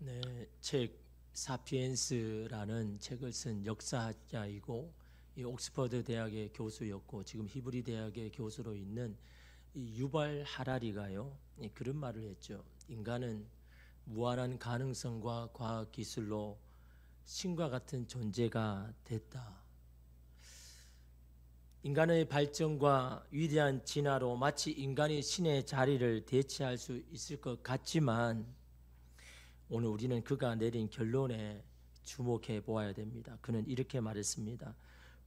네, 책 사피엔스라는 책을 쓴 역사학자이고 이 옥스퍼드 대학의 교수였고 지금 히브리 대학의 교수로 있는 이 유발 하라리가요 그런 말을 했죠. 인간은 무한한 가능성과 과학 기술로 신과 같은 존재가 됐다. 인간의 발전과 위대한 진화로 마치 인간이 신의 자리를 대체할 수 있을 것 같지만 오늘 우리는 그가 내린 결론에 주목해 보아야 됩니다. 그는 이렇게 말했습니다.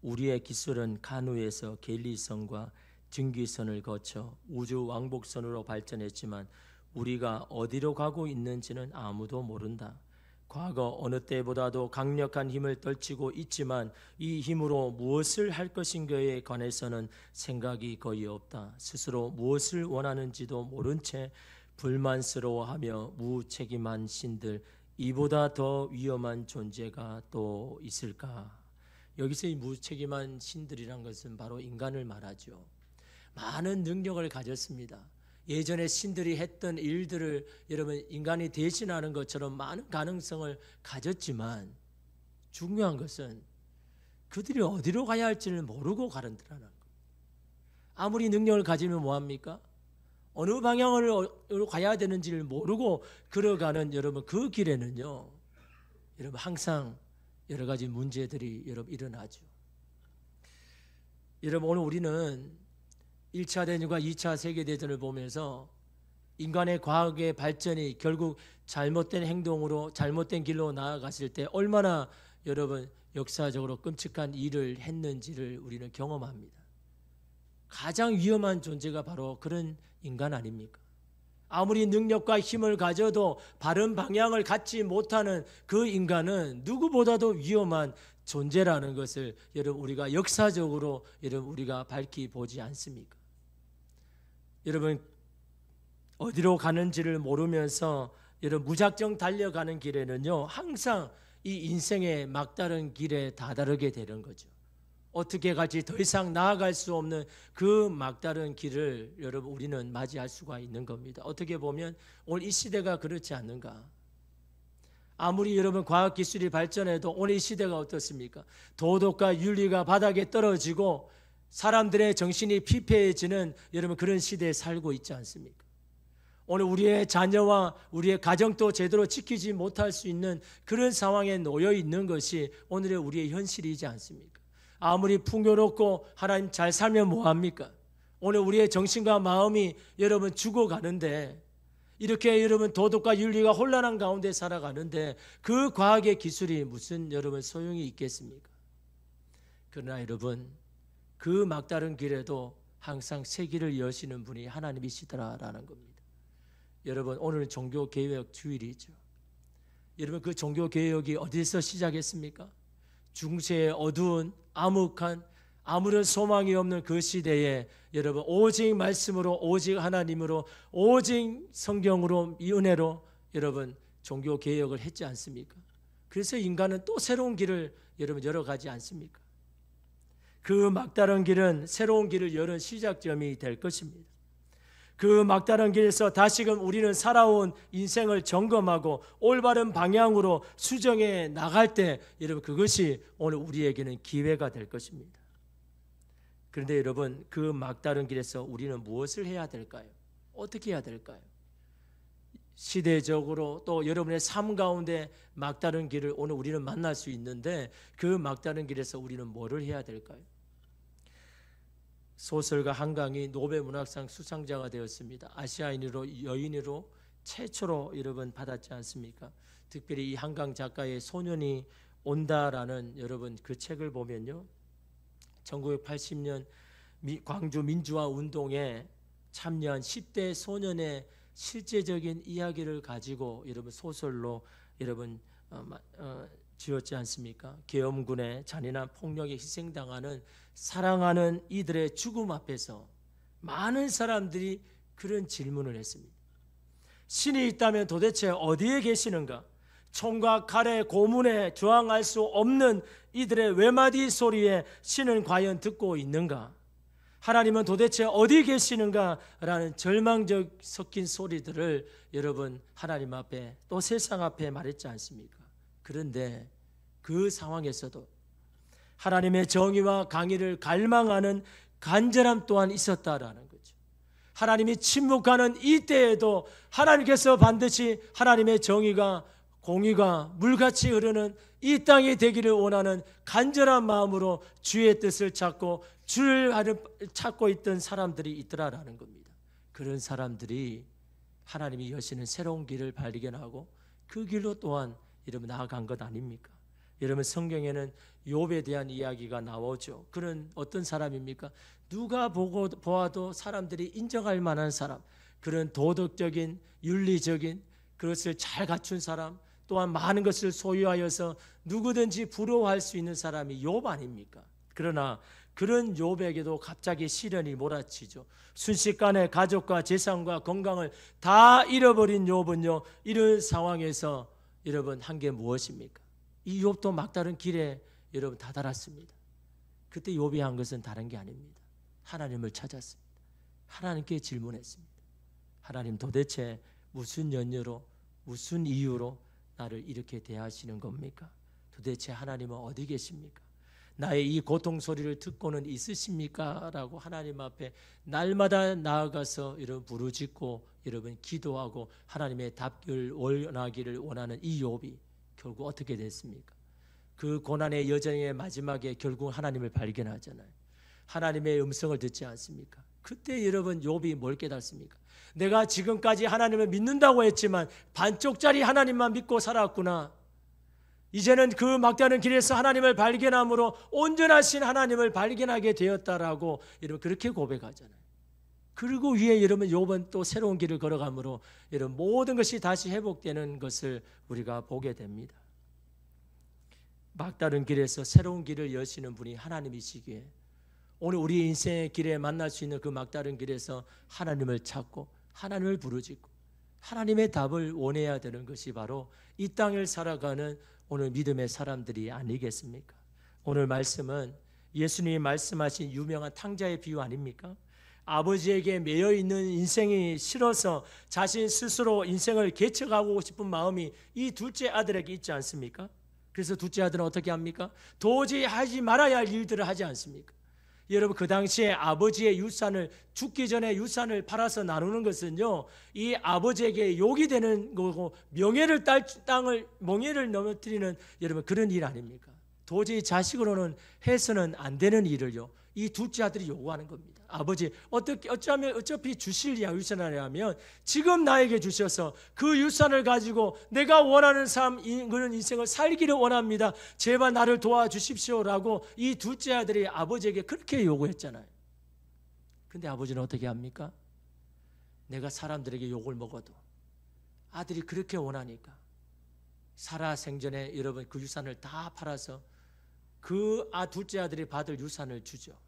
우리의 기술은 간우에서 갤리선과 증기선을 거쳐 우주 왕복선으로 발전했지만 우리가 어디로 가고 있는지는 아무도 모른다. 과거 어느 때보다도 강력한 힘을 떨치고 있지만 이 힘으로 무엇을 할 것인가에 관해서는 생각이 거의 없다. 스스로 무엇을 원하는지도 모른 채 불만스러워하며 무책임한 신들, 이보다 더 위험한 존재가 또 있을까? 여기서 이 무책임한 신들이란 것은 바로 인간을 말하죠. 많은 능력을 가졌습니다. 예전에 신들이 했던 일들을 여러분 인간이 대신하는 것처럼 많은 가능성을 가졌지만 중요한 것은 그들이 어디로 가야 할지를 모르고 가는다는 것. 아무리 능력을 가지면 뭐합니까? 어느 방향으로 가야 되는지를 모르고 걸어가는 여러분 그 길에는요 여러분 항상 여러 가지 문제들이 여러분 일어나죠. 여러분 오늘 우리는 1차 대전과 2차 세계대전을 보면서 인간의 과학의 발전이 결국 잘못된 행동으로 잘못된 길로 나아갔을 때 얼마나 여러분 역사적으로 끔찍한 일을 했는지를 우리는 경험합니다. 가장 위험한 존재가 바로 그런 인간 아닙니까? 아무리 능력과 힘을 가져도 바른 방향을 갖지 못하는 그 인간은 누구보다도 위험한 존재라는 것을 여러분 우리가 역사적으로 여러분 우리가 밝히 보지 않습니까? 여러분 어디로 가는지를 모르면서 여러분 무작정 달려가는 길에는요 항상 이 인생의 막다른 길에 다다르게 되는 거죠. 어떻게 갈지 더 이상 나아갈 수 없는 그 막다른 길을 여러분 우리는 맞이할 수가 있는 겁니다. 어떻게 보면 오늘 이 시대가 그렇지 않는가? 아무리 여러분 과학기술이 발전해도 오늘 이 시대가 어떻습니까? 도덕과 윤리가 바닥에 떨어지고 사람들의 정신이 피폐해지는 여러분 그런 시대에 살고 있지 않습니까? 오늘 우리의 자녀와 우리의 가정도 제대로 지키지 못할 수 있는 그런 상황에 놓여 있는 것이 오늘의 우리의 현실이지 않습니까? 아무리 풍요롭고 하나님 잘 살면 뭐합니까? 오늘 우리의 정신과 마음이 여러분 죽어가는데 이렇게 여러분 도덕과 윤리가 혼란한 가운데 살아가는데 그 과학의 기술이 무슨 여러분 소용이 있겠습니까? 그러나 여러분 그 막다른 길에도 항상 새 길을 여시는 분이 하나님이시더라라는 겁니다. 여러분 오늘 종교개혁 주일이죠. 여러분 그 종교개혁이 어디서 시작했습니까? 중세의 어두운 암흑한 아무런 소망이 없는 그 시대에 여러분 오직 말씀으로 오직 하나님으로 오직 성경으로 이 은혜로 여러분 종교개혁을 했지 않습니까? 그래서 인간은 또 새로운 길을 여러분 열어가지 않습니까? 그 막다른 길은 새로운 길을 여는 시작점이 될 것입니다. 그 막다른 길에서 다시금 우리는 살아온 인생을 점검하고 올바른 방향으로 수정해 나갈 때 여러분 그것이 오늘 우리에게는 기회가 될 것입니다. 그런데 여러분 그 막다른 길에서 우리는 무엇을 해야 될까요? 어떻게 해야 될까요? 시대적으로 또 여러분의 삶 가운데 막다른 길을 오늘 우리는 만날 수 있는데 그 막다른 길에서 우리는 뭐를 해야 될까요? 소설가 한강이 노벨문학상 수상자가 되었습니다. 아시아인으로 여인으로 최초로 여러분 받았지 않습니까? 특별히 이 한강 작가의 소년이 온다라는 여러분 그 책을 보면요 1980년 광주 민주화 운동에 참여한 10대 소년의 실제적인 이야기를 가지고 여러분 소설로 여러분 지었지 않습니까? 계엄군의 잔인한 폭력에 희생당하는 사랑하는 이들의 죽음 앞에서 많은 사람들이 그런 질문을 했습니다. 신이 있다면 도대체 어디에 계시는가? 총과 칼의 고문에 저항할 수 없는 이들의 외마디 소리에 신은 과연 듣고 있는가? 하나님은 도대체 어디 계시는가라는 절망적 섞인 소리들을 여러분 하나님 앞에 또 세상 앞에 말했지 않습니까? 그런데 그 상황에서도 하나님의 정의와 강의를 갈망하는 간절함 또한 있었다라는 거죠. 하나님이 침묵하는 이때에도 하나님께서 반드시 하나님의 정의가 공의가 물같이 흐르는 이 땅이 되기를 원하는 간절한 마음으로 주의 뜻을 찾고 주를 찾고 있던 사람들이 있더라라는 겁니다. 그런 사람들이 하나님이 여시는 새로운 길을 발견하고 그 길로 또한 여러분 나아간 것 아닙니까? 여러분 성경에는 욥에 대한 이야기가 나오죠. 그런 어떤 사람입니까? 누가 보아도 사람들이 인정할 만한 사람, 그런 도덕적인 윤리적인 그것을 잘 갖춘 사람, 또한 많은 것을 소유하여서 누구든지 부러워할 수 있는 사람이 욥 아닙니까? 그러나 그런 욥에게도 갑자기 시련이 몰아치죠. 순식간에 가족과 재산과 건강을 다 잃어버린 욥은요, 이런 상황에서 여러분 한 게 무엇입니까? 이 욥도 막다른 길에 여러분 다다랐습니다. 그때 욥이 한 것은 다른 게 아닙니다. 하나님을 찾았습니다. 하나님께 질문했습니다. 하나님 도대체 무슨 연유로 무슨 이유로 나를 이렇게 대하시는 겁니까? 도대체 하나님은 어디 계십니까? 나의 이 고통 소리를 듣고는 있으십니까? 라고 하나님 앞에 날마다 나아가서 여러분 부르짖고 여러분 기도하고 하나님의 답을 원하기를 원하는 이 욥이 결국 어떻게 됐습니까? 그 고난의 여정의 마지막에 결국 하나님을 발견하잖아요. 하나님의 음성을 듣지 않습니까? 그때 여러분 욥이 뭘 깨닫습니까? 내가 지금까지 하나님을 믿는다고 했지만 반쪽짜리 하나님만 믿고 살았구나. 이제는 그 막다른 길에서 하나님을 발견함으로 온전하신 하나님을 발견하게 되었다라고 여러분 그렇게 고백하잖아요. 그리고 위에 여러분 욥은 또 새로운 길을 걸어가므로 여러분 모든 것이 다시 회복되는 것을 우리가 보게 됩니다. 막다른 길에서 새로운 길을 여시는 분이 하나님이시기에 오늘 우리 인생의 길에 만날 수 있는 그 막다른 길에서 하나님을 찾고 하나님을 부르짖고 하나님의 답을 원해야 되는 것이 바로 이 땅을 살아가는 오늘 믿음의 사람들이 아니겠습니까? 오늘 말씀은 예수님이 말씀하신 유명한 탕자의 비유 아닙니까? 아버지에게 매여 있는 인생이 싫어서 자신 스스로 인생을 개척하고 싶은 마음이 이 둘째 아들에게 있지 않습니까? 그래서 둘째 아들은 어떻게 합니까? 도저히 하지 말아야 할 일들을 하지 않습니까? 여러분 그 당시에 아버지의 유산을 죽기 전에 유산을 팔아서 나누는 것은요 이 아버지에게 욕이 되는 거고 명예를 넘어뜨리는 여러분 그런 일 아닙니까? 도저히 자식으로는 해서는 안 되는 일을요 이 둘째 아들이 요구하는 겁니다. 아버지 어차피 주실 유산이라면 지금 나에게 주셔서 그 유산을 가지고 내가 원하는 삶 그런 인생을 살기를 원합니다. 제발 나를 도와주십시오라고 이 둘째 아들이 아버지에게 그렇게 요구했잖아요. 근데 아버지는 어떻게 합니까? 내가 사람들에게 욕을 먹어도 아들이 그렇게 원하니까 살아생전에 여러분 그 유산을 다 팔아서 그 둘째 아들이 받을 유산을 주죠.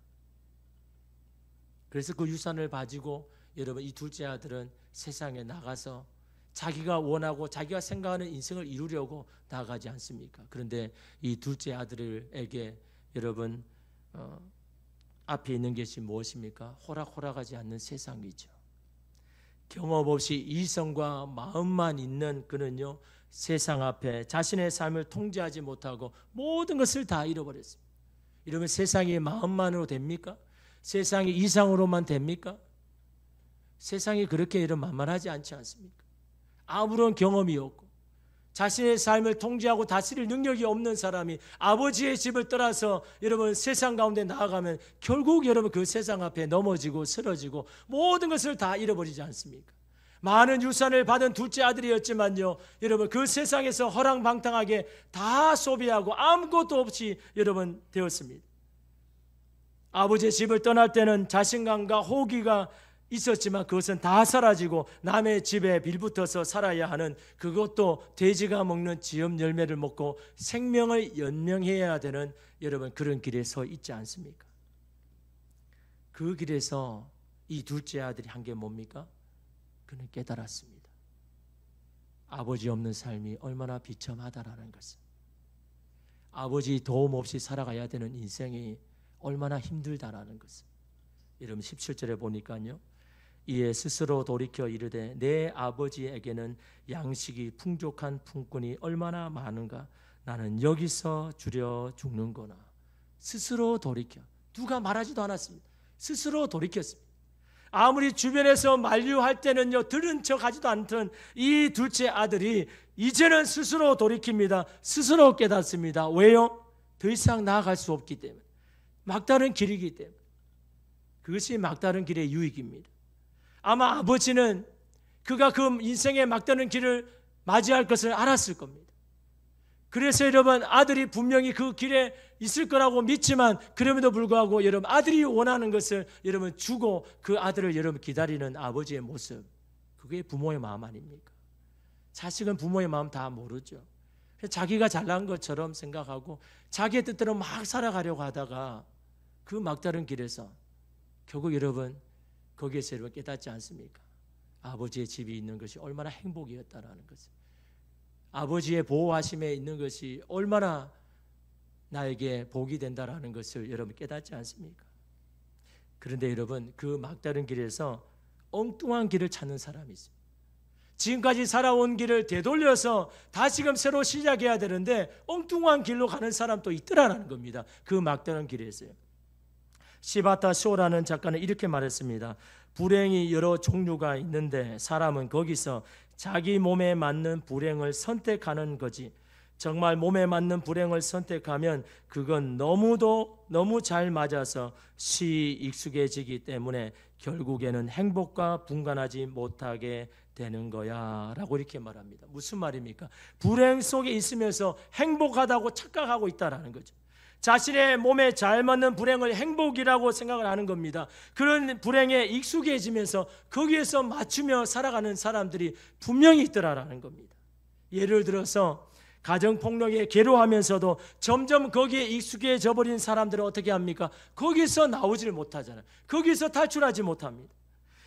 그래서 그 유산을 가지고 여러분 이 둘째 아들은 세상에 나가서 자기가 원하고 자기가 생각하는 인생을 이루려고 나가지 않습니까? 그런데 이 둘째 아들에게 여러분 앞에 있는 것이 무엇입니까? 호락호락하지 않는 세상이죠. 경험 없이 이성과 마음만 있는 그는요 세상 앞에 자신의 삶을 통제하지 못하고 모든 것을 다 잃어버렸습니다. 이러면 세상이 마음만으로 됩니까? 세상이 이상으로만 됩니까? 세상이 그렇게 이런 만만하지 않지 않습니까? 아무런 경험이 없고 자신의 삶을 통제하고 다스릴 능력이 없는 사람이 아버지의 집을 떠나서 여러분 세상 가운데 나아가면 결국 여러분 그 세상 앞에 넘어지고 쓰러지고 모든 것을 다 잃어버리지 않습니까? 많은 유산을 받은 둘째 아들이었지만요 여러분 그 세상에서 허랑방탕하게 다 소비하고 아무것도 없이 여러분 되었습니다. 아버지의 집을 떠날 때는 자신감과 호기가 있었지만 그것은 다 사라지고 남의 집에 빌붙어서 살아야 하는 그것도 돼지가 먹는 지엽 열매를 먹고 생명을 연명해야 되는 여러분 그런 길에 서 있지 않습니까? 그 길에서 이 둘째 아들이 한 게 뭡니까? 그는 깨달았습니다. 아버지 없는 삶이 얼마나 비참하다라는 것을, 아버지 도움 없이 살아가야 되는 인생이 얼마나 힘들다라는 것을, 여러분 17절에 보니까요. 이에 스스로 돌이켜 이르되 내 아버지에게는 양식이 풍족한 품꾼이 얼마나 많은가. 나는 여기서 주려 죽는구나. 스스로 돌이켜. 누가 말하지도 않았습니다. 스스로 돌이켰습니다. 아무리 주변에서 만류할 때는요, 들은 척 하지도 않던 이 둘째 아들이 이제는 스스로 돌이킵니다. 스스로 깨닫습니다. 왜요? 더 이상 나아갈 수 없기 때문에. 막다른 길이기 때문에. 그것이 막다른 길의 유익입니다. 아마 아버지는 그가 그 인생의 막다른 길을 맞이할 것을 알았을 겁니다. 그래서 여러분, 아들이 분명히 그 길에 있을 거라고 믿지만 그럼에도 불구하고 여러분, 아들이 원하는 것을 여러분 주고 그 아들을 여러분 기다리는 아버지의 모습, 그게 부모의 마음 아닙니까? 자식은 부모의 마음 다 모르죠. 자기가 잘난 것처럼 생각하고 자기의 뜻대로 막 살아가려고 하다가 그 막다른 길에서 결국 여러분 거기에서 여러분 깨닫지 않습니까? 아버지의 집이 있는 것이 얼마나 행복이었다라는 것을, 아버지의 보호하심에 있는 것이 얼마나 나에게 복이 된다라는 것을 여러분 깨닫지 않습니까? 그런데 여러분, 그 막다른 길에서 엉뚱한 길을 찾는 사람이 있어요. 지금까지 살아온 길을 되돌려서 다시금 새로 시작해야 되는데 엉뚱한 길로 가는 사람도 있더라라는 겁니다. 그 막다른 길에서요. 시바타 쇼라는 작가는 이렇게 말했습니다. 불행이 여러 종류가 있는데 사람은 거기서 자기 몸에 맞는 불행을 선택하는 거지. 정말 몸에 맞는 불행을 선택하면 그건 너무 잘 맞아서 쉬이 익숙해지기 때문에 결국에는 행복과 분간하지 못하게 되는 거야 라고 이렇게 말합니다. 무슨 말입니까? 불행 속에 있으면서 행복하다고 착각하고 있다라는 거죠. 자신의 몸에 잘 맞는 불행을 행복이라고 생각을 하는 겁니다. 그런 불행에 익숙해지면서 거기에서 맞추며 살아가는 사람들이 분명히 있더라라는 겁니다. 예를 들어서 가정폭력에 괴로워하면서도 점점 거기에 익숙해져 버린 사람들은 어떻게 합니까? 거기서 나오질 못하잖아요. 거기서 탈출하지 못합니다.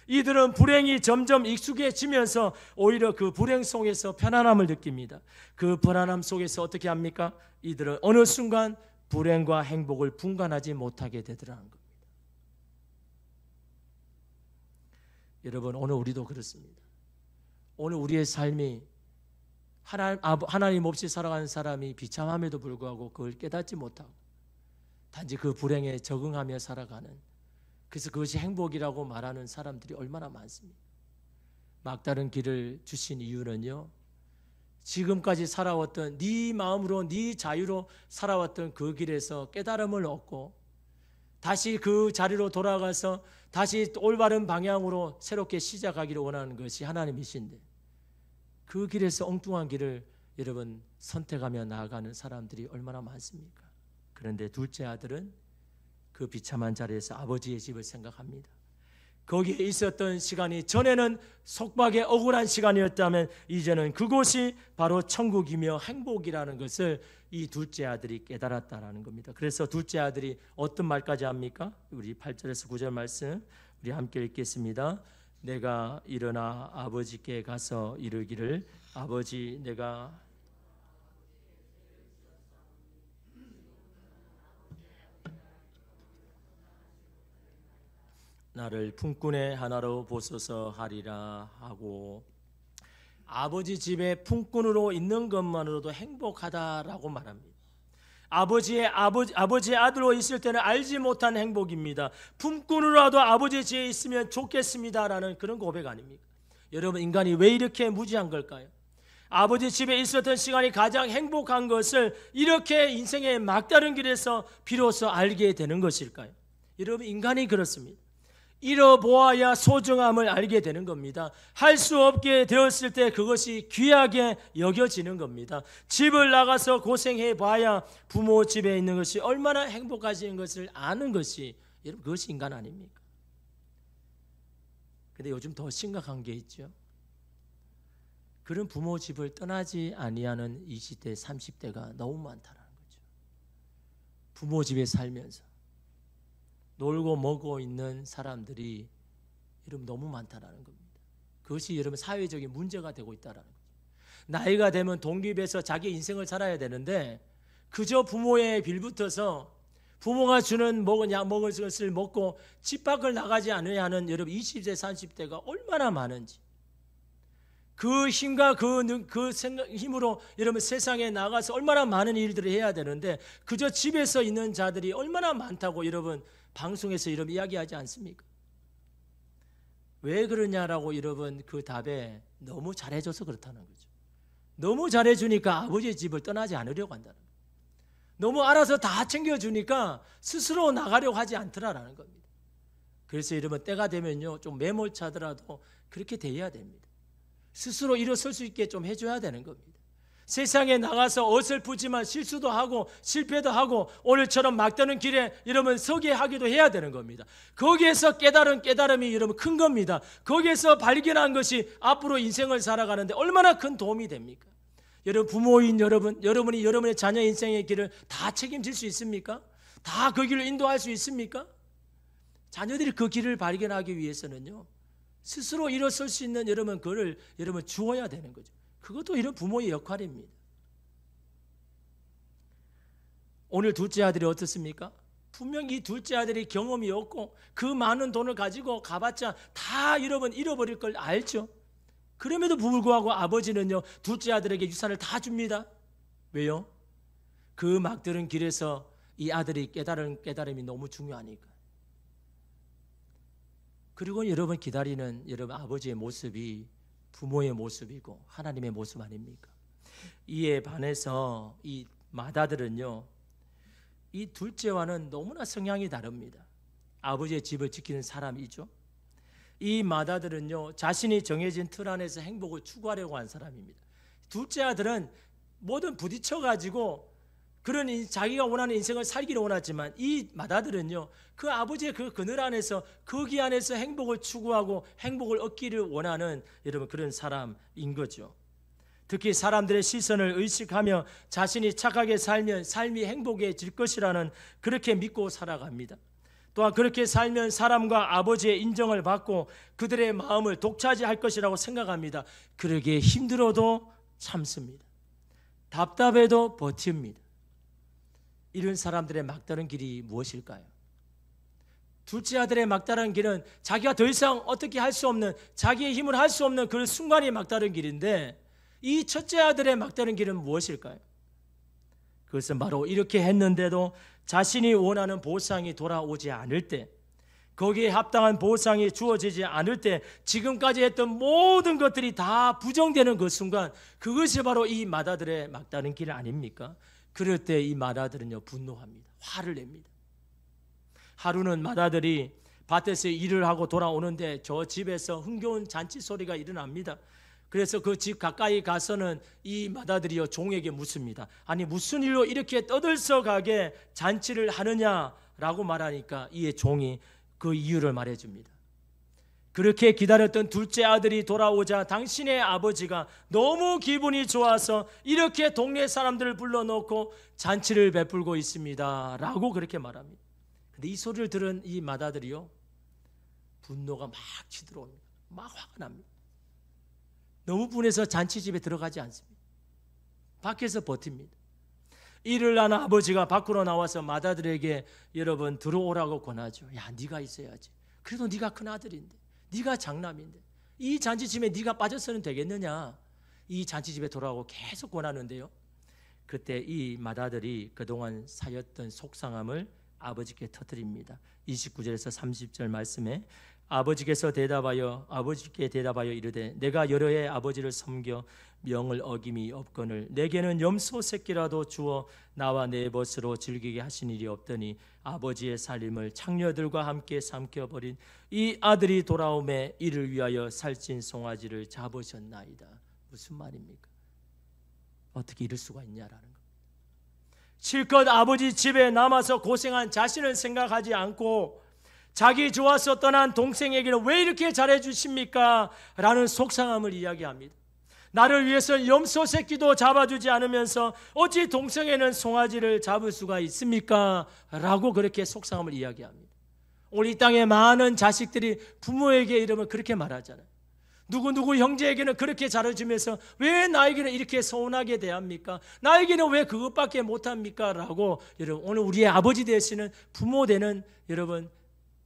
이들은 불행이 점점 익숙해지면서 오히려 그 불행 속에서 편안함을 느낍니다. 그 편안함 속에서 어떻게 합니까? 이들은 어느 순간 불행과 행복을 분간하지 못하게 되더라는 겁니다. 여러분, 오늘 우리도 그렇습니다. 오늘 우리의 삶이 하나님 없이 살아가는 사람이 비참함에도 불구하고 그걸 깨닫지 못하고 단지 그 불행에 적응하며 살아가는, 그래서 그것이 행복이라고 말하는 사람들이 얼마나 많습니까? 막다른 길을 주신 이유는요, 지금까지 살아왔던 네 마음으로 네 자유로 살아왔던 그 길에서 깨달음을 얻고 다시 그 자리로 돌아가서 다시 올바른 방향으로 새롭게 시작하기를 원하는 것이 하나님이신데, 그 길에서 엉뚱한 길을 여러분 선택하며 나아가는 사람들이 얼마나 많습니까? 그런데 둘째 아들은 그 비참한 자리에서 아버지의 집을 생각합니다. 거기에 있었던 시간이 전에는 속박의 억울한 시간이었다면 이제는 그곳이 바로 천국이며 행복이라는 것을 이 둘째 아들이 깨달았다라는 겁니다. 그래서 둘째 아들이 어떤 말까지 합니까? 우리 8절에서 9절 말씀 우리 함께 읽겠습니다. 내가 일어나 아버지께 가서 이르기를 아버지, 내가 나를 품꾼의 하나로 보소서 하리라 하고, 아버지 집에 품꾼으로 있는 것만으로도 행복하다라고 말합니다. 아버지의 아들로 있을 때는 알지 못한 행복입니다. 품꾼으로라도 아버지 집에 있으면 좋겠습니다라는 그런 고백 아닙니까? 여러분, 인간이 왜 이렇게 무지한 걸까요? 아버지 집에 있었던 시간이 가장 행복한 것을 이렇게 인생의 막다른 길에서 비로소 알게 되는 것일까요? 여러분, 인간이 그렇습니다. 잃어보아야 소중함을 알게 되는 겁니다. 할 수 없게 되었을 때 그것이 귀하게 여겨지는 겁니다. 집을 나가서 고생해 봐야 부모 집에 있는 것이 얼마나 행복하신 것을 아는 것이, 여러분, 그것이 인간 아닙니까? 근데 요즘 더 심각한 게 있죠. 그런 부모 집을 떠나지 아니하는 20대, 30대가 너무 많다는 거죠. 부모 집에 살면서 놀고 먹고 있는 사람들이 여러분 너무 많다는 겁니다. 그것이 여러분 사회적인 문제가 되고 있다는 거죠. 나이가 되면 독립해서 자기 인생을 살아야 되는데 그저 부모의 빌붙어서 부모가 주는 먹을 것을 먹고 집 밖을 나가지 않아야 하는 여러분 20대 30대가 얼마나 많은지, 그 힘과 그 힘으로 여러분 세상에 나가서 얼마나 많은 일들을 해야 되는데 그저 집에서 있는 자들이 얼마나 많다고 여러분 방송에서 여러분 이야기하지 않습니까? 왜 그러냐라고 여러분 그 답에 너무 잘해줘서 그렇다는 거죠. 너무 잘해주니까 아버지의 집을 떠나지 않으려고 한다는 거예요. 너무 알아서 다 챙겨주니까 스스로 나가려고 하지 않더라라는 겁니다. 그래서 여러분 때가 되면요 좀 매몰차더라도 그렇게 돼야 됩니다. 스스로 일어설 수 있게 좀 해줘야 되는 겁니다. 세상에 나가서 어설프지만 실수도 하고 실패도 하고 오늘처럼 막다른 길에 여러분 서게 하기도 해야 되는 겁니다. 거기에서 깨달음이 여러분 큰 겁니다. 거기에서 발견한 것이 앞으로 인생을 살아가는데 얼마나 큰 도움이 됩니까? 여러분 부모인 여러분이 여러분의 자녀 인생의 길을 다 책임질 수 있습니까? 다 그 길을 인도할 수 있습니까? 자녀들이 그 길을 발견하기 위해서는요 스스로 일어설 수 있는 그를 여러분 주어야 되는 거죠. 그것도 이런 부모의 역할입니다. 오늘 둘째 아들이 어떻습니까? 분명히 이 둘째 아들이 경험이 없고 그 많은 돈을 가지고 가봤자 다 여러분 잃어버릴 걸 알죠. 그럼에도 불구하고 아버지는요 둘째 아들에게 유산을 다 줍니다. 왜요? 그 막다른 길에서 이 아들이 깨달음이 너무 중요하니까. 그리고 여러분 기다리는 여러분 아버지의 모습이 부모의 모습이고 하나님의 모습 아닙니까? 이에 반해서 이 맏아들은요 이 둘째와는 너무나 성향이 다릅니다. 아버지의 집을 지키는 사람이죠. 이 맏아들은요 자신이 정해진 틀 안에서 행복을 추구하려고 한 사람입니다. 둘째 아들은 뭐든 부딪혀가지고 그런 자기가 원하는 인생을 살기를 원하지만 이 맏아들은요 그 아버지의 그 그늘 안에서 거기 안에서 행복을 추구하고 행복을 얻기를 원하는 여러분 그런 사람인 거죠. 특히 사람들의 시선을 의식하며 자신이 착하게 살면 삶이 행복해질 것이라는 그렇게 믿고 살아갑니다. 또한 그렇게 살면 사람과 아버지의 인정을 받고 그들의 마음을 독차지할 것이라고 생각합니다. 그러기에 힘들어도 참습니다. 답답해도 버팁니다. 이런 사람들의 막다른 길이 무엇일까요? 둘째 아들의 막다른 길은 자기가 더 이상 어떻게 할 수 없는 자기의 힘을 할 수 없는 그 순간이 막다른 길인데 이 첫째 아들의 막다른 길은 무엇일까요? 그것은 바로 이렇게 했는데도 자신이 원하는 보상이 돌아오지 않을 때 거기에 합당한 보상이 주어지지 않을 때 지금까지 했던 모든 것들이 다 부정되는 그 순간 그것이 바로 이 맏아들의 막다른 길 아닙니까? 그럴 때 이 맏아들은요 분노합니다. 화를 냅니다. 하루는 맏아들이 밭에서 일을 하고 돌아오는데 저 집에서 흥겨운 잔치 소리가 일어납니다. 그래서 그 집 가까이 가서는 이 맏아들이요 종에게 묻습니다. 아니 무슨 일로 이렇게 떠들썩하게 잔치를 하느냐라고 말하니까 이에 종이 그 이유를 말해줍니다. 그렇게 기다렸던 둘째 아들이 돌아오자 당신의 아버지가 너무 기분이 좋아서 이렇게 동네 사람들을 불러놓고 잔치를 베풀고 있습니다 라고 그렇게 말합니다. 근데 이 소리를 들은 이 맏아들이요 분노가 막 치들어옵니다. 막 화가 납니다. 너무 분해서 잔치집에 들어가지 않습니다. 밖에서 버팁니다. 이를 아는 아버지가 밖으로 나와서 맏아들에게 여러분 들어오라고 권하죠. 야 네가 있어야지. 그래도 네가 큰 아들인데 네가 장남인데 이 잔치집에 네가 빠졌어는 되겠느냐. 이 잔치집에 돌아오고 계속 권하는데요. 그때 이 맏아들이 그동안 쌓였던 속상함을 아버지께 터뜨립니다. 29절에서 30절 말씀에 아버지께 대답하여 이르되 내가 여러 해 아버지를 섬겨 명을 어김이 없거늘 내게는 염소 새끼라도 주어 나와 내 벗으로 즐기게 하신 일이 없더니 아버지의 살림을 창녀들과 함께 삼켜버린 이 아들이 돌아오매 이를 위하여 살찐 송아지를 잡으셨나이다. 무슨 말입니까? 어떻게 이럴 수가 있냐라는 것. 실컷 아버지 집에 남아서 고생한 자신을 생각하지 않고 자기 좋아서 떠난 동생에게는 왜 이렇게 잘해주십니까? 라는 속상함을 이야기합니다. 나를 위해서 염소 새끼도 잡아주지 않으면서 어찌 동생에는 송아지를 잡을 수가 있습니까? 라고 그렇게 속상함을 이야기합니다. 오늘 이 땅에 많은 자식들이 부모에게 이러면 그렇게 말하잖아요. 누구 형제에게는 그렇게 잘해주면서 왜 나에게는 이렇게 서운하게 대합니까? 나에게는 왜 그것밖에 못합니까? 라고 여러분, 오늘 우리의 아버지 되시는 부모 되는 여러분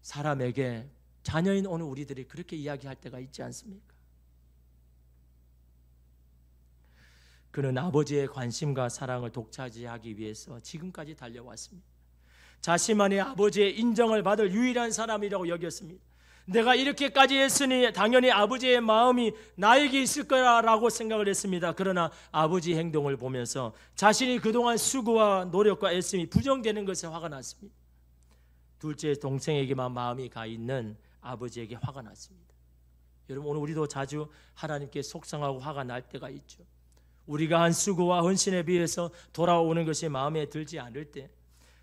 사람에게, 자녀인 오늘 우리들이 그렇게 이야기할 때가 있지 않습니까? 그는 아버지의 관심과 사랑을 독차지하기 위해서 지금까지 달려왔습니다. 자신만의 아버지의 인정을 받을 유일한 사람이라고 여겼습니다. 내가 이렇게까지 했으니 당연히 아버지의 마음이 나에게 있을 거라고 생각을 했습니다. 그러나 아버지 행동을 보면서 자신이 그동안 수고와 노력과 애씀이 부정되는 것에 화가 났습니다. 둘째 동생에게만 마음이 가 있는 아버지에게 화가 났습니다. 여러분, 오늘 우리도 자주 하나님께 속상하고 화가 날 때가 있죠. 우리가 한 수고와 헌신에 비해서 돌아오는 것이 마음에 들지 않을 때,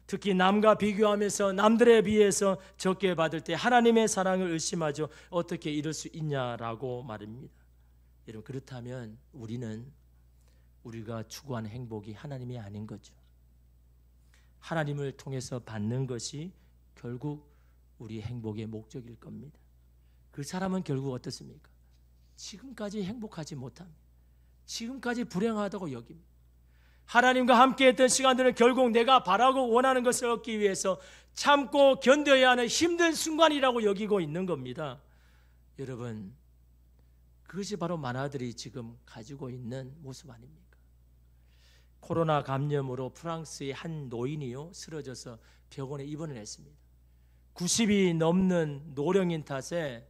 특히 남과 비교하면서 남들에 비해서 적게 받을 때 하나님의 사랑을 의심하죠. 어떻게 이럴 수 있냐라고 말입니다. 여러분, 그렇다면 우리가 추구하는 행복이 하나님이 아닌 거죠. 하나님을 통해서 받는 것이 결국 우리 행복의 목적일 겁니다. 그 사람은 결국 어떻습니까? 지금까지 행복하지 못합니다. 지금까지 불행하다고 여깁니다. 하나님과 함께 했던 시간들은 결국 내가 바라고 원하는 것을 얻기 위해서 참고 견뎌야 하는 힘든 순간이라고 여기고 있는 겁니다. 여러분, 그것이 바로 만화들이 지금 가지고 있는 모습 아닙니까? 코로나 감염으로 프랑스의 한 노인이요 쓰러져서 병원에 입원을 했습니다. 90이 넘는 노령인 탓에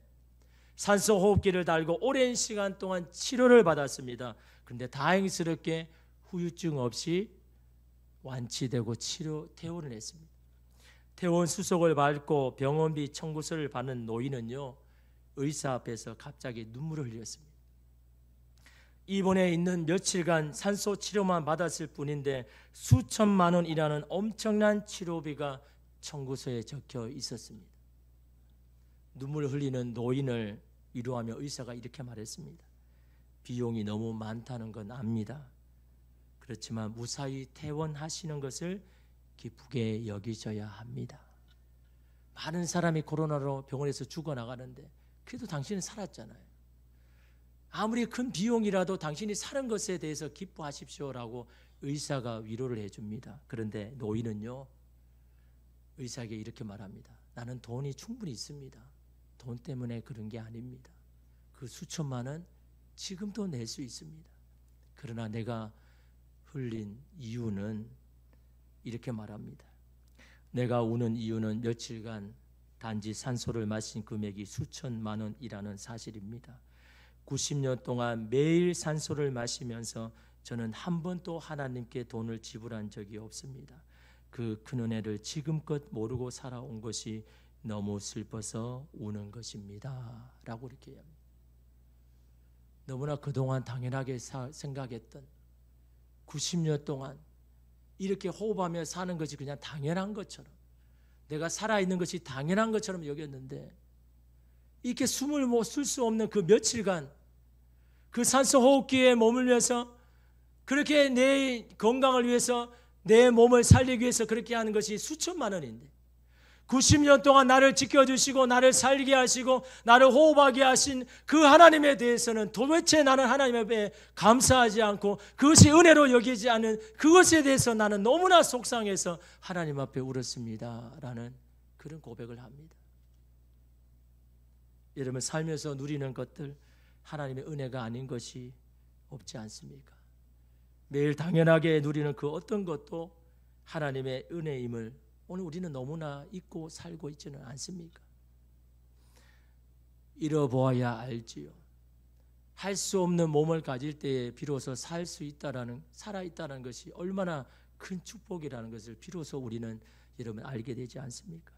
산소호흡기를 달고 오랜 시간 동안 치료를 받았습니다. 그런데 다행스럽게 후유증 없이 완치되고 퇴원을 했습니다. 퇴원 수속을 밟고 병원비 청구서를 받는 노인은요, 의사 앞에서 갑자기 눈물을 흘렸습니다. 입원해 있는 며칠간 산소 치료만 받았을 뿐인데 수천만 원이라는 엄청난 치료비가 청구서에 적혀 있었습니다. 눈물 흘리는 노인을 위로하며 의사가 이렇게 말했습니다. 비용이 너무 많다는 건 압니다. 그렇지만 무사히 퇴원하시는 것을 기쁘게 여기셔야 합니다. 많은 사람이 코로나로 병원에서 죽어나가는데 그래도 당신은 살았잖아요. 아무리 큰 비용이라도 당신이 사는 것에 대해서 기뻐하십시오라고 의사가 위로를 해줍니다. 그런데 노인은요, 의사에게 이렇게 말합니다. 나는 돈이 충분히 있습니다. 돈 때문에 그런 게 아닙니다. 그 수천만 원 지금도 낼 수 있습니다. 그러나 내가 흘린 이유는 이렇게 말합니다. 내가 우는 이유는 며칠간 단지 산소를 마신 금액이 수천만 원이라는 사실입니다. 90년 동안 매일 산소를 마시면서 저는 한 번도 하나님께 돈을 지불한 적이 없습니다. 그 큰 은혜를 지금껏 모르고 살아온 것이 너무 슬퍼서 우는 것입니다. 라고 이렇게 합니다. 너무나 그동안 당연하게 생각했던 90년 동안 이렇게 호흡하며 사는 것이 그냥 당연한 것처럼, 내가 살아있는 것이 당연한 것처럼 여겼는데, 이렇게 숨을 못 쉴 수 없는 그 며칠간 그 산소 호흡기에 머물면서 그렇게 내 건강을 위해서, 내 몸을 살리기 위해서 그렇게 하는 것이 수천만 원인데, 90년 동안 나를 지켜주시고 나를 살게 하시고 나를 호흡하게 하신 그 하나님에 대해서는 도대체 나는 하나님 앞에 감사하지 않고 그것이 은혜로 여기지 않은 그것에 대해서 나는 너무나 속상해서 하나님 앞에 울었습니다 라는 그런 고백을 합니다. 여러분, 살면서 누리는 것들 하나님의 은혜가 아닌 것이 없지 않습니까? 매일 당연하게 누리는 그 어떤 것도 하나님의 은혜임을 오늘 우리는 너무나 잊고 살고 있지는 않습니까? 잃어보아야 알지요. 할 수 없는 몸을 가질 때에 비로소 살아있다는 것이 얼마나 큰 축복이라는 것을 비로소 우리는 여러분 알게 되지 않습니까?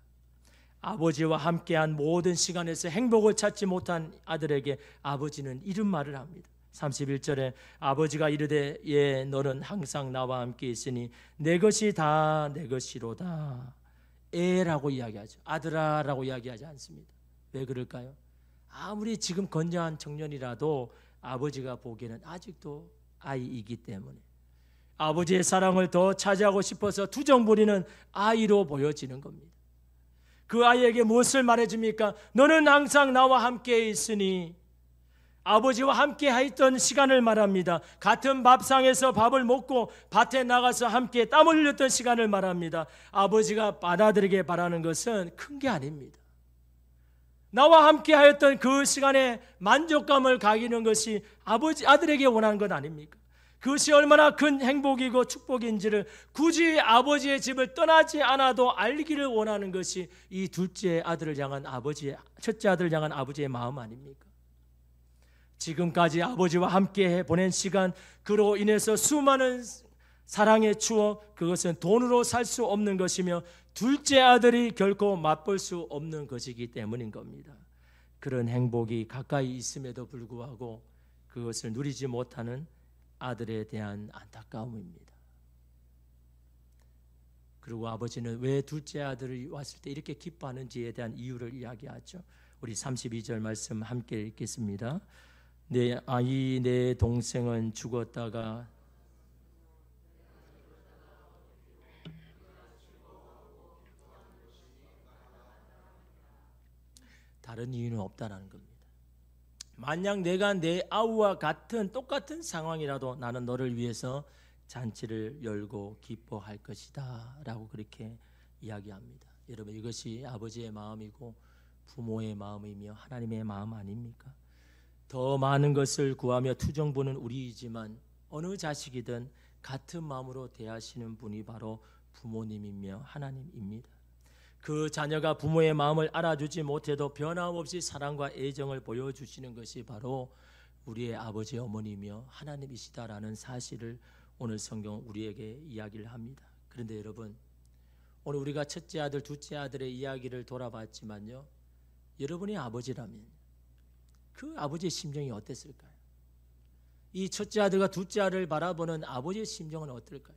아버지와 함께한 모든 시간에서 행복을 찾지 못한 아들에게 아버지는 이런 말을 합니다. 31절에 아버지가 이르되 예 너는 항상 나와 함께 있으니 내 것이 다 내 것이로다. 애라고 이야기하죠. 아들아 라고 이야기하지 않습니다. 왜 그럴까요? 아무리 지금 건장한 청년이라도 아버지가 보기에는 아직도 아이이기 때문에 아버지의 사랑을 더 차지하고 싶어서 투정 부리는 아이로 보여지는 겁니다. 그 아이에게 무엇을 말해줍니까? 너는 항상 나와 함께 있으니, 아버지와 함께 하였던 시간을 말합니다. 같은 밥상에서 밥을 먹고 밭에 나가서 함께 땀을 흘렸던 시간을 말합니다. 아버지가 아들에게 바라는 것은 큰 게 아닙니다. 나와 함께 하였던 그 시간에 만족감을 가기는 것이 아들에게 원하는 것 아닙니까? 그것이 얼마나 큰 행복이고 축복인지를 굳이 아버지의 집을 떠나지 않아도 알기를 원하는 것이 이 첫째 아들을 향한 아버지의 마음 아닙니까? 지금까지 아버지와 함께 보낸 시간, 그로 인해서 수많은 사랑의 추억, 그것은 돈으로 살 수 없는 것이며 둘째 아들이 결코 맛볼 수 없는 것이기 때문인 겁니다. 그런 행복이 가까이 있음에도 불구하고 그것을 누리지 못하는 아들에 대한 안타까움입니다. 그리고 아버지는 왜 둘째 아들이 왔을 때 이렇게 기뻐하는지에 대한 이유를 이야기하죠. 우리 32절 말씀 함께 읽겠습니다. 내 아이 내 동생은 죽었다가 다른 이유는 없다라는 겁니다. 만약 내가 내 아우와 똑같은 상황이라도 나는 너를 위해서 잔치를 열고 기뻐할 것이다 라고 그렇게 이야기합니다. 여러분, 이것이 아버지의 마음이고 부모의 마음이며 하나님의 마음 아닙니까? 더 많은 것을 구하며 투정보는 우리이지만 어느 자식이든 같은 마음으로 대하시는 분이 바로 부모님이며 하나님입니다. 그 자녀가 부모의 마음을 알아주지 못해도 변함없이 사랑과 애정을 보여주시는 것이 바로 우리의 아버지 어머니며 하나님이시다라는 사실을 오늘 성경 우리에게 이야기를 합니다. 그런데 여러분, 오늘 우리가 첫째 아들, 둘째 아들의 이야기를 돌아봤지만요, 여러분이 아버지라면 그 아버지의 심정이 어땠을까요? 이 첫째 아들과 둘째 아들을 바라보는 아버지의 심정은 어떨까요?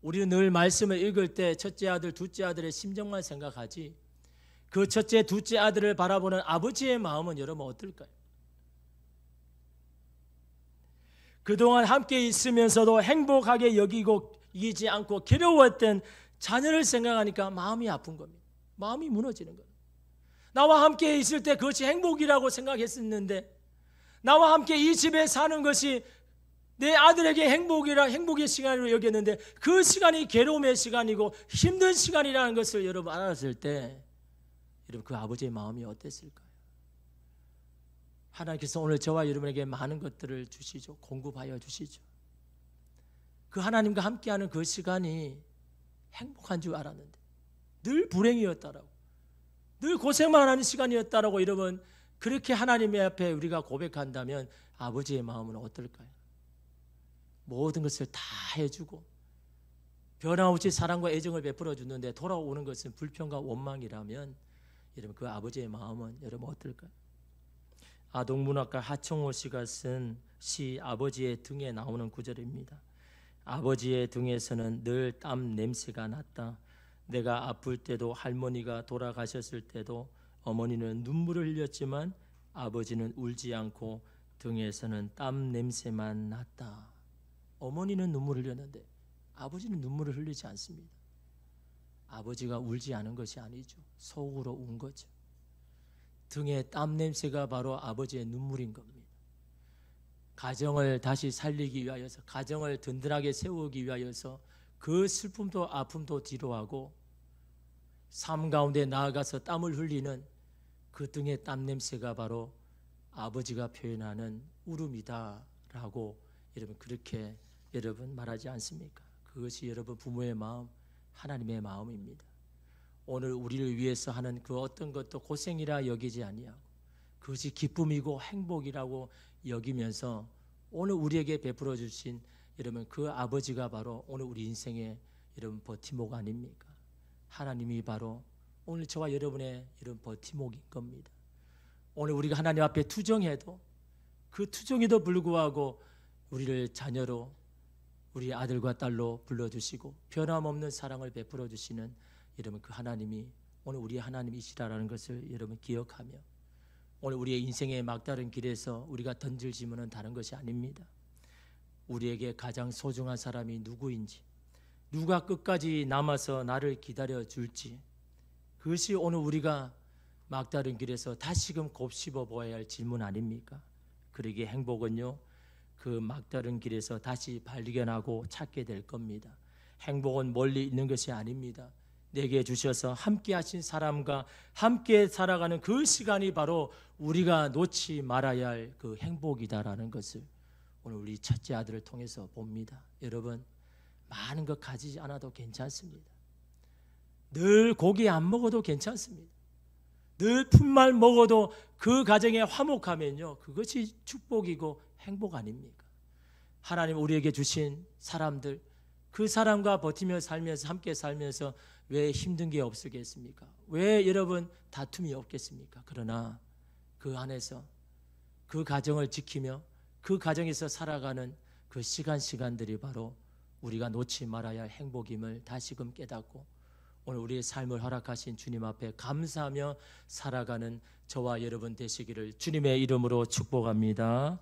우리는 늘 말씀을 읽을 때 첫째 아들, 둘째 아들의 심정만 생각하지 그 첫째, 둘째 아들을 바라보는 아버지의 마음은 여러분 어떨까요? 그동안 함께 있으면서도 행복하게 여기고 이기지 않고 괴로웠던 자녀를 생각하니까 마음이 아픈 겁니다. 마음이 무너지는 거예요. 나와 함께 있을 때 그것이 행복이라고 생각했었는데, 나와 함께 이 집에 사는 것이 내 아들에게 행복의 시간으로 여겼는데 그 시간이 괴로움의 시간이고 힘든 시간이라는 것을 여러분 알았을 때 여러분 그 아버지의 마음이 어땠을까요? 하나님께서 오늘 저와 여러분에게 많은 것들을 주시죠. 공급하여 주시죠. 그 하나님과 함께하는 그 시간이 행복한 줄 알았는데 늘 불행이었다라고, 늘 고생만 하는 시간이었다라고 여러분 그렇게 하나님의 앞에 우리가 고백한다면 아버지의 마음은 어떨까요? 모든 것을 다 해주고 변함없이 사랑과 애정을 베풀어 주는데 돌아오는 것은 불평과 원망이라면 여러분 그 아버지의 마음은 여러분 어떨까요? 아동문학가 하청호 씨가 쓴 시 아버지의 등에 나오는 구절입니다. 아버지의 등에서는 늘 땀 냄새가 났다. 내가 아플 때도 할머니가 돌아가셨을 때도 어머니는 눈물을 흘렸지만 아버지는 울지 않고 등에서는 땀 냄새만 났다. 어머니는 눈물을 흘렸는데 아버지는 눈물을 흘리지 않습니다. 아버지가 울지 않은 것이 아니죠. 속으로 운 거죠. 등에 땀 냄새가 바로 아버지의 눈물인 겁니다. 가정을 다시 살리기 위하여서, 가정을 든든하게 세우기 위하여서 그 슬픔도 아픔도 뒤로하고 삶 가운데 나아가서 땀을 흘리는 그 등의 땀 냄새가 바로 아버지가 표현하는 울음이다라고 여러분 그렇게 여러분 말하지 않습니까? 그것이 여러분 부모의 마음, 하나님의 마음입니다. 오늘 우리를 위해서 하는 그 어떤 것도 고생이라 여기지 아니하고 그것이 기쁨이고 행복이라고 여기면서 오늘 우리에게 베풀어 주신 여러분 그 아버지가 바로 오늘 우리 인생의 여러분 버팀목 아닙니까? 하나님이 바로 오늘 저와 여러분의 이런 버팀목인 겁니다. 오늘 우리가 하나님 앞에 투정해도 그 투정에도 불구하고 우리를 자녀로 우리 아들과 딸로 불러주시고 변함없는 사랑을 베풀어 주시는 여러분 그 하나님이 오늘 우리의 하나님이시라는 것을 여러분 기억하며 오늘 우리의 인생의 막다른 길에서 우리가 던질 질문은 다른 것이 아닙니다. 우리에게 가장 소중한 사람이 누구인지, 누가 끝까지 남아서 나를 기다려 줄지, 그것이 오늘 우리가 막다른 길에서 다시금 곱씹어 보아야 할 질문 아닙니까? 그러기에 행복은요, 그 막다른 길에서 다시 발견하고 찾게 될 겁니다. 행복은 멀리 있는 것이 아닙니다. 내게 주셔서 함께 하신 사람과 함께 살아가는 그 시간이 바로 우리가 놓지 말아야 할 그 행복이다라는 것을 오늘 우리 첫째 아들을 통해서 봅니다. 여러분, 많은 것 가지지 않아도 괜찮습니다. 늘 고기 안 먹어도 괜찮습니다. 늘 푼말 먹어도 그 가정에 화목하면요, 그것이 축복이고 행복 아닙니까? 하나님 우리에게 주신 사람들, 그 사람과 버티며 살면서 함께 살면서 왜 힘든 게 없겠습니까? 왜 여러분 다툼이 없겠습니까? 그러나 그 안에서 그 가정을 지키며 그 가정에서 살아가는 그 시간들이 바로 우리가 놓지 말아야 할 행복임을 다시금 깨닫고 오늘 우리의 삶을 허락하신 주님 앞에 감사하며 살아가는 저와 여러분 되시기를 주님의 이름으로 축복합니다.